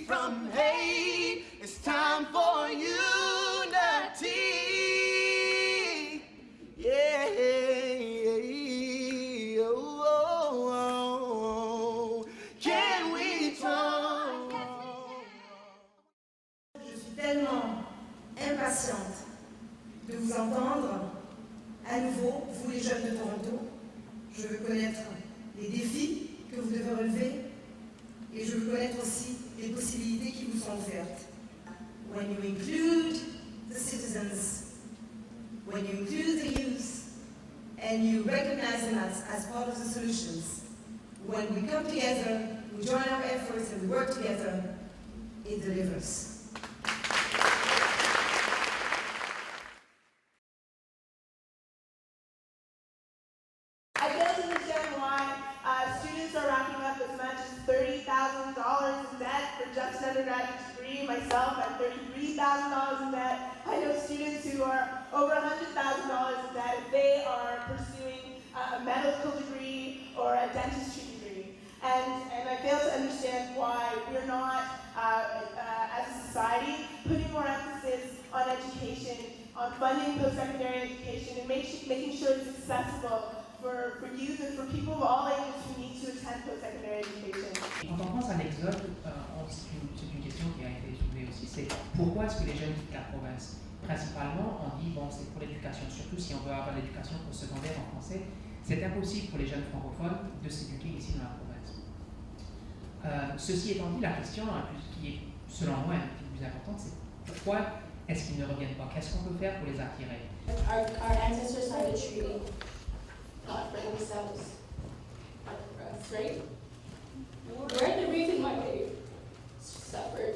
from hate. It's time for unity. Yeah. Oh, oh, oh. Can we talk? Je suis tellement impatiente de vous entendre à nouveau, vous les jeunes de Toronto. Je veux connaître les défis que vous devez relever et je veux connaître aussi les possibilités qui vous sont offertes. When you include the citizens, when you include the youth, and you recognize them as part of the solutions, when we come together, we join our efforts and we work together, it delivers. I fail to understand why students are racking up as much as $30,000 in debt for just an undergraduate degree. Myself, I'm $33,000 in debt. I know students who are over $100,000 in debt if they are pursuing a medical degree or a dentistry degree. And I fail to understand why we're not, as a society, putting more emphasis on education, on funding post-secondary education, and making sure it's accessible for youth and for people of all ages who need to attend post-secondary education. Quand on pense à l'exode, c'est une question qui a été soulevée aussi, c'est pourquoi est-ce que les jeunes quittent la province? Principalement, on dit, bon, c'est pour l'éducation, surtout si on veut avoir l'éducation postsecondaire en français, c'est impossible pour les jeunes francophones de s'éduquer ici dans la province. Ceci étant dit, la question qui est, selon moi, un petit peu plus importante, c'est pourquoi est-ce qu'ils ne reviennent pas? Qu'est-ce qu'on peut faire pour les attirer? Our ancestors signed a treaty. Not for themselves, but for us, right? We're the reason why they suffered.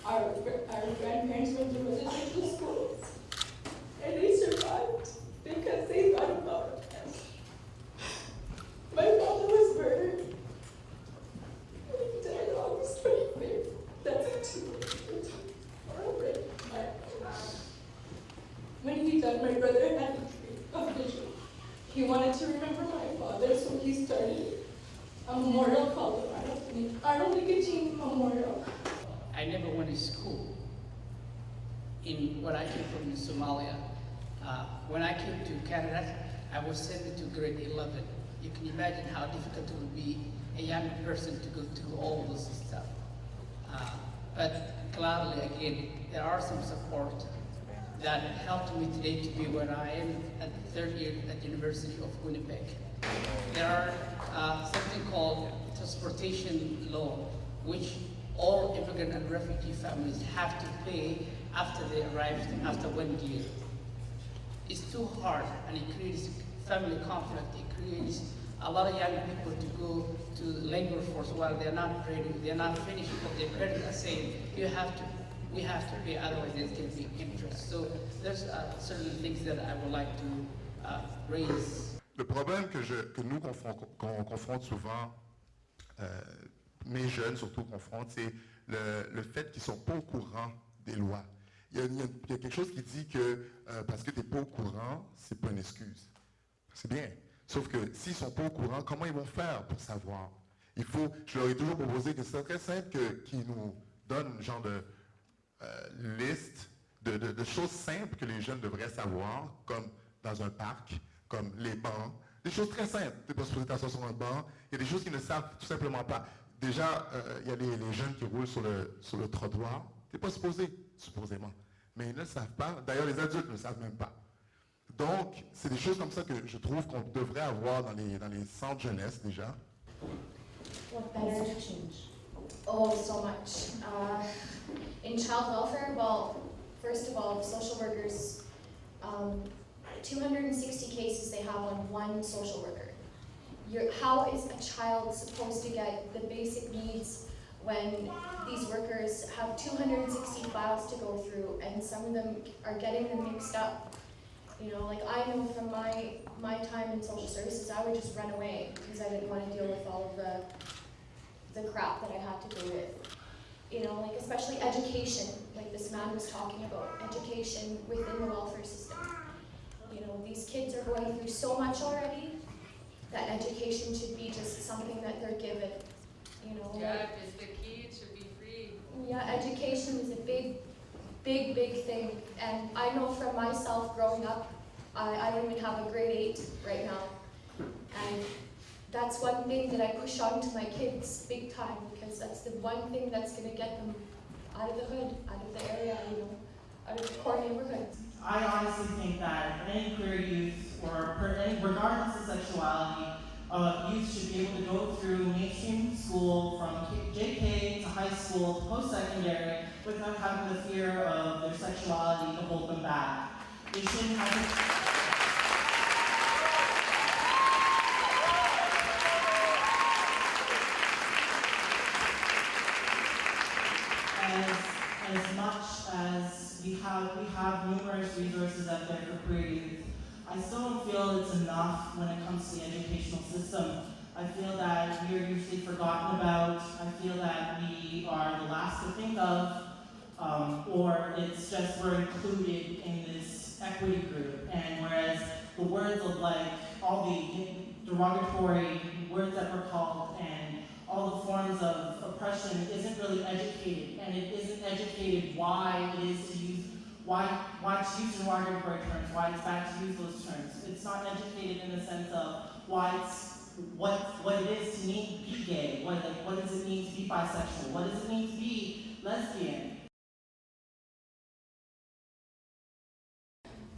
Our grandparents went to residential schools, and they survived because they thought about us. My father was murdered. He died August 25th. That's already. When he died, my brother had a vision. He wanted to remember my father, so he started a memorial called the Arnold Nicotine Memorial. I never went to school. When I came from Somalia, when I came to Canada, I was sent to grade 11. You can imagine how difficult it would be a young person to go through all this stuff. But gladly, again, there are some support that helped me today to be where I am at the third year at the University of Winnipeg. There are something called transportation loan, which all immigrant and refugee families have to pay after they arrive after 1 year. It's too hard and it creates family conflict. It creates a lot of young people to go to the labor force while they're not ready, they're not finished, but their parents are saying, we have to pay, otherwise there's going to be interest. So there's certain things that I would like to raise. Le problème que nous qu'on confronte souvent, mes jeunes surtout confrontent, c'est le fait qu'ils ne sont pas au courant des lois. Il y a quelque chose qui dit que parce que tu n'es pas au courant, c'est pas une excuse. C'est bien. Sauf que s'ils ne sont pas au courant, comment ils vont faire pour savoir? Je leur ai toujours proposé que c'est très simple qu'ils nous donnent un genre de liste de choses simples que les jeunes devraient savoir, comme dans un parc, comme les bancs, des choses très simples. Tu n'es pas supposé t'asseoir sur un banc. Il y a des choses qu'ils ne savent tout simplement pas. Déjà, il y a les jeunes qui roulent sur le trottoir. Tu n'es pas supposé, supposément. Mais ils ne le savent pas. D'ailleurs, les adultes ne le savent même pas. Donc, c'est des choses comme ça que je trouve qu'on devrait avoir dans les centres jeunesse déjà. What better to change? Oh, so much. In child welfare, well, first of all, social workers, 260 cases they have on one social worker. How is a child supposed to get the basic needs when these workers have 260 files to go through and some of them are getting them mixed up? You know, like I know from my time in social services, I would just run away because I didn't want to deal with all of the crap that I had to deal with. You know, like especially education, like this man was talking about, education within the welfare system. You know, these kids are going through so much already that education should be just something that they're given. You know, Yeah, just the kids should be free big, big thing. And I know from myself growing up, I don't even have a grade 8 right now. And that's one thing that I push on to my kids big time, because that's the one thing that's going to get them out of the hood, out of the area, you know, out of the poor neighborhoods. I honestly think that any queer youth, regardless of sexuality, youth should be able to go through mainstream school from JK to high school to post-secondary without having the fear of their sexuality to hold them back. They shouldn't have as much as we have numerous resources out there for queer youth, I still don't feel it's enough when it comes to the educational system. I feel that we are usually forgotten about. I feel that we are the last to think of, or it's just we're included in this equity group. And whereas the words of like all the derogatory words that were called and all the forms of oppression isn't really educated, and it isn't educated why it is to use, why it's used in derogatory terms, why it's bad to use those terms. It's not educated in the sense of why it's, what it is to be gay, what does it mean to be bisexual, what does it mean to be lesbian.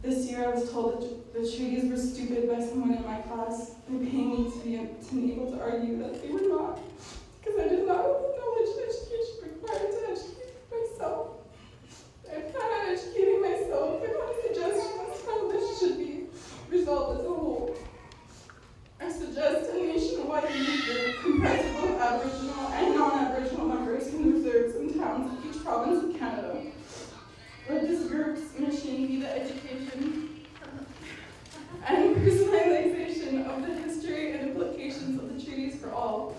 This year I was told that the treaties were stupid by someone in my class. They paid me to be able to argue that they were not, because I did not have the knowledge and education required to educate myself. I plan on educating myself and on suggestions how this should be resolved as a whole. I suggest a nationwide youth group comprised of both Aboriginal and non-Aboriginal members in the reserves and towns of each province of Canada. Let this group's mission be the education and personalization of the history and implications of the treaties for all.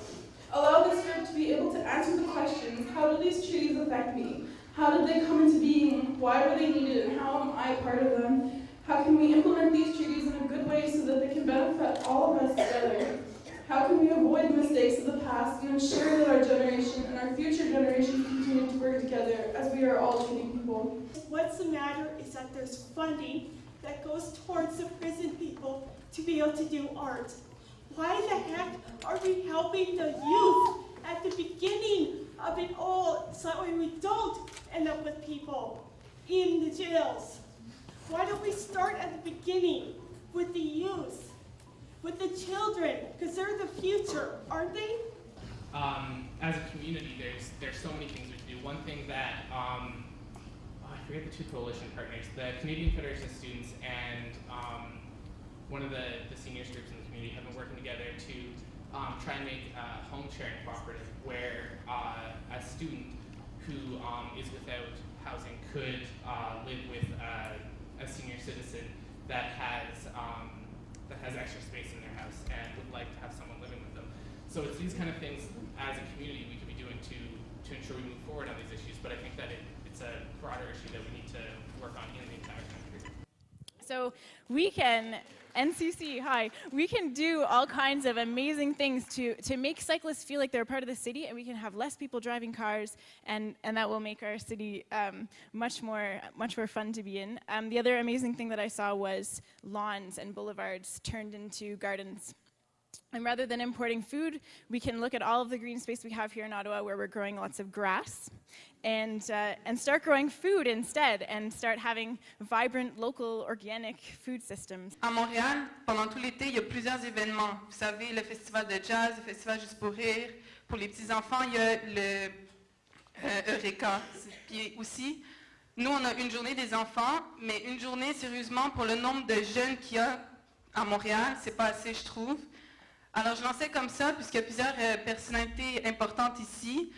Allow this group to be able to answer the questions: how do these treaties affect me? How did they come into being? Why were they needed, and how am I a part of them? How can we implement these treaties in a good way so that they can benefit all of us together? How can we avoid the mistakes of the past and ensure that our generation and our future generations continue to work together as we are all treating people? What's the matter is that there's funding that goes towards the prison people to be able to do art. Why the heck are we helping the youth at the beginning of it all so that way we don't end up with people in the jails? Why don't we start at the beginning with the youth, with the children, because they're the future, aren't they? As a community, there's so many things we can do. One thing that, I forget the two coalition partners, the Canadian Federation of Students and one of the seniors groups in the community have been working together to try and make a home sharing cooperative where a student who is without housing could live with a senior citizen that has extra space in their house and would like to have someone living with them. So it's these kind of things as a community we could be doing to ensure we move forward on these issues, but I think that it's a broader issue that we need to work on in the entire country. So we can, NCC, hi, we can do all kinds of amazing things to make cyclists feel like they're a part of the city, and we can have less people driving cars, and that will make our city much more fun to be in. The other amazing thing that I saw was lawns and boulevards turned into gardens. And rather than importing food, we can look at all of the green space we have here in Ottawa where we're growing lots of grass and start growing food instead and start having vibrant, local, organic food systems. À Montréal, pendant tout l'été, il y a plusieurs événements. Vous savez, le festival de jazz, le festival Juste pour rire. Pour les petits-enfants, il y a le Eureka. Puis aussi, nous, on a une journée des enfants, mais une journée, sérieusement, pour le nombre de jeunes qu'il y a à Montréal, c'est pas assez, je trouve. Alors, je lançais comme ça, puisqu'il y a plusieurs personnalités importantes ici.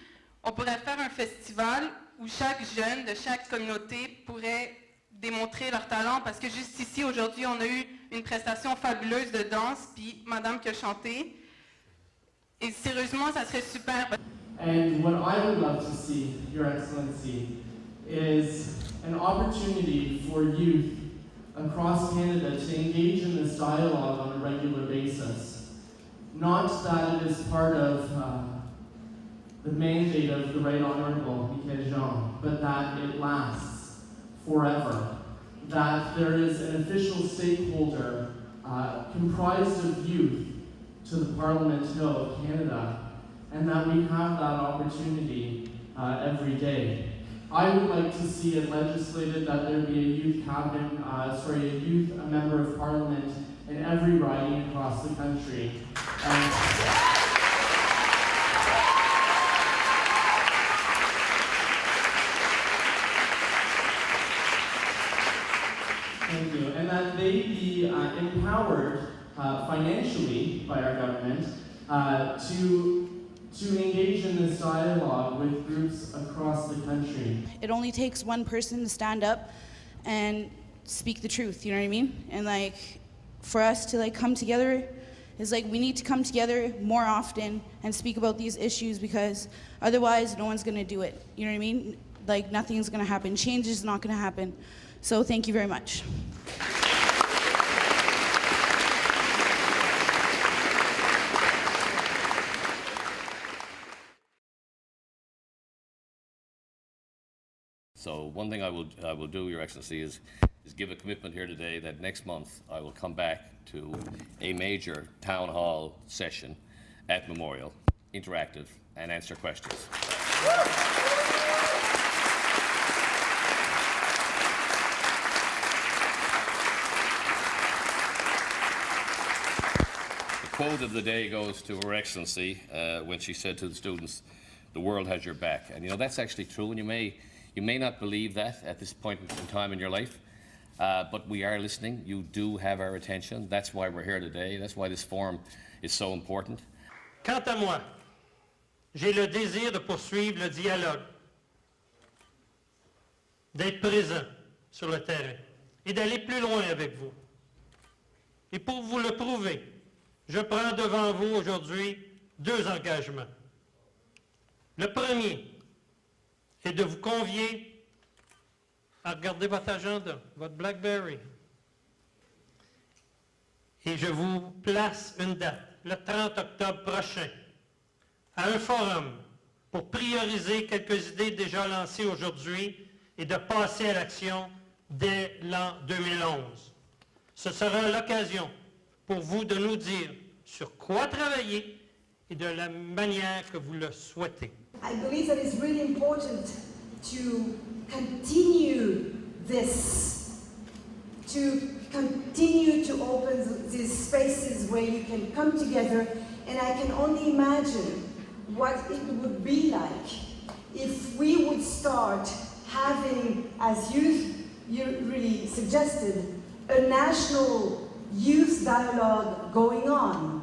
On pourrait faire un festival où chaque jeune de chaque communauté pourrait démontrer leur talent, parce que juste ici, aujourd'hui, on a eu une prestation fabuleuse de danse, puis madame qui a chanté. Et sérieusement, ça serait super. And what I would love to see, Your Excellency, is an opportunity for youth across Canada to engage in this dialogue on a regular basis. Not that it is part of the mandate of the Right Honourable Michael Jean, but that it lasts. forever. That there is an official stakeholder comprised of youth to the Parliament Hill of Canada, and that we have that opportunity every day. I would like to see it legislated that there be a youth cabinet, a member of Parliament in every riding across the country. Thank you. And that they be empowered financially by our government to engage in this dialogue with groups across the country. It only takes one person to stand up and speak the truth, you know what I mean? And like, for us to like come together, is like we need to come together more often and speak about these issues, because otherwise no one's gonna do it, you know what I mean? Like nothing's gonna happen, change is not gonna happen. So thank you very much. So one thing I will do, Your Excellency, is give a commitment here today that next month I will come back to a major town hall session at Memorial, interactive, and answer questions. The quote of the day goes to Her Excellency when she said to the students, "The world has your back." And you know, that's actually true, and you may not believe that at this point in time in your life, but we are listening. You do have our attention. That's why we're here today. That's why this forum is so important. Quant à moi, j'ai le désir de poursuivre le dialogue, d'être présent sur le terrain et d'aller plus loin avec vous. Et pour vous le prouver, je prends devant vous aujourd'hui 2 engagements. Le premier est de vous convier à regarder votre agenda, votre BlackBerry. Et je vous place une date, le 30 octobre prochain, à un forum pour prioriser quelques idées déjà lancées aujourd'hui et de passer à l'action dès l'an 2011. Ce sera l'occasion pour vous de nous dire sur quoi travailler et de la manière que vous le souhaitez. I believe that it's really important to continue this, to continue to open these spaces where you can come together, and I can only imagine what it would be like if we would start having, as you really suggested, a national youth dialogue going on.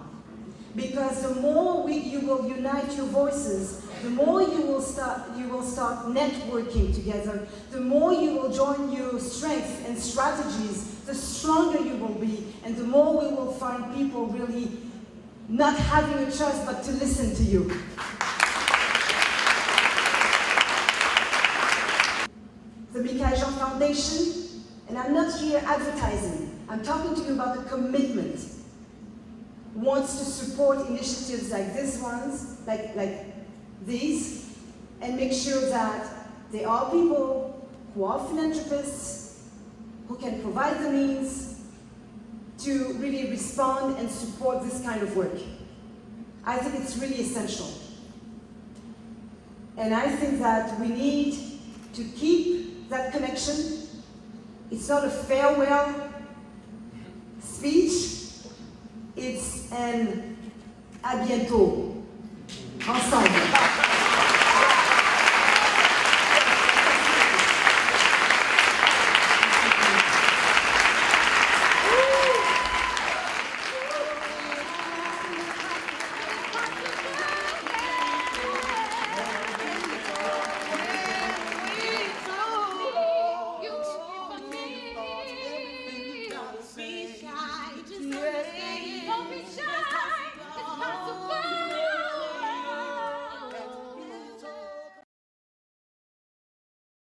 Because the more you will unite your voices, the more you will start networking together, the more you will join your strengths and strategies, the stronger you will be, and the more we will find people really not having a choice but to listen to you. The Michael Jean Foundation, and I'm not here advertising, I'm talking to you about the commitment, wants to support initiatives like this ones, like these, and make sure that there are people who are philanthropists, who can provide the means to really respond and support this kind of work. I think it's really essential. And I think that we need to keep that connection. It's not a farewell speech, it's an à bientôt, ensemble.